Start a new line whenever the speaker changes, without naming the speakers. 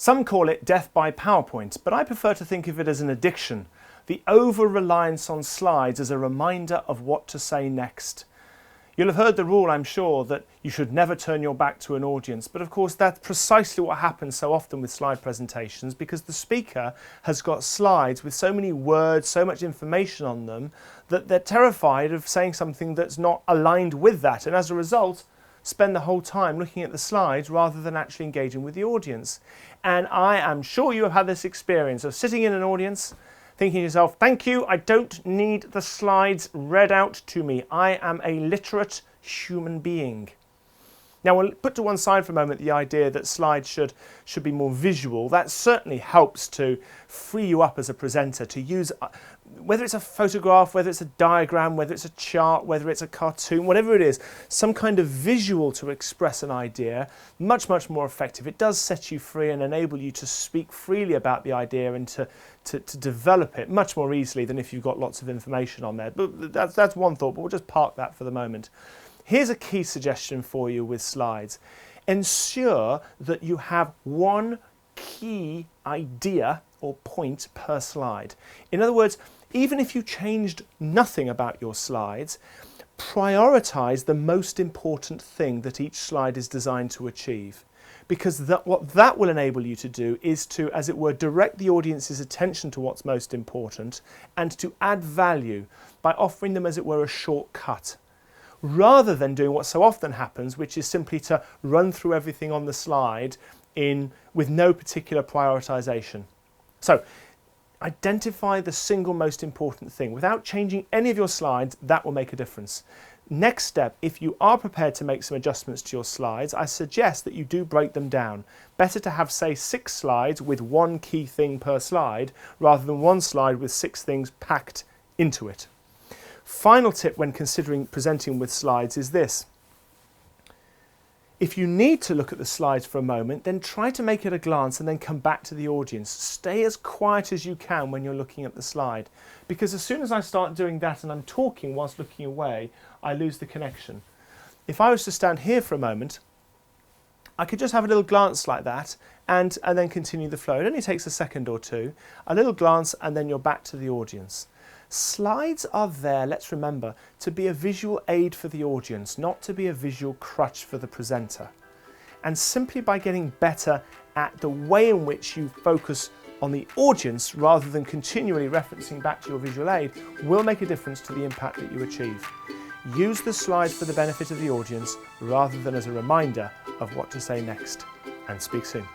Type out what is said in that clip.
Some call it death by PowerPoint, but I prefer to think of it as an addiction, the over-reliance on slides as a reminder of what to say next. You'll have heard the rule, I'm sure, that you should never turn your back to an audience, but of course that's precisely what happens so often with slide presentations, because the speaker has got slides with so many words, so much information on them, that they're terrified of saying something that's not aligned with that, and as a result spend the whole time looking at the slides rather than actually engaging with the audience. And I am sure you have had this experience of sitting in an audience thinking to yourself, thank you, I don't need the slides read out to me. I am a literate human being. Now we'll put to one side for a moment the idea that slides should be more visual. That certainly helps to free you up as a presenter to use, whether it's a photograph, whether it's a diagram, whether it's a chart, whether it's a cartoon, whatever it is, some kind of visual to express an idea, much more effective. It does set you free and enable you to speak freely about the idea and to develop it much more easily than if you've got lots of information on there. But that's one thought, but we'll just park that for the moment. Here's a key suggestion for you with slides. Ensure that you have one key idea or point per slide. In other words, even if you changed nothing about your slides, prioritize the most important thing that each slide is designed to achieve. Because what that will enable you to do is to, as it were, direct the audience's attention to what's most important and to add value by offering them, as it were, a shortcut, rather than doing what so often happens, which is simply to run through everything on the slide with no particular prioritization. So identify the single most important thing. Without changing any of your slides, that will make a difference. Next step, if you are prepared to make some adjustments to your slides, I suggest that you do break them down. Better to have, say, 6 slides with one key thing per slide, rather than one slide with 6 things packed into it. Final tip when considering presenting with slides is this. If you need to look at the slides for a moment, then try to make it a glance and then come back to the audience. Stay as quiet as you can when you're looking at the slide, because as soon as I start doing that and I'm talking whilst looking away, I lose the connection. If I was to stand here for a moment, I could just have a little glance like that and then continue the flow. It only takes a second or two, a little glance, and then you're back to the audience. Slides are there, let's remember, to be a visual aid for the audience, not to be a visual crutch for the presenter. And simply by getting better at the way in which you focus on the audience rather than continually referencing back to your visual aid will make a difference to the impact that you achieve. Use the slides for the benefit of the audience rather than as a reminder of what to say next. And speak soon.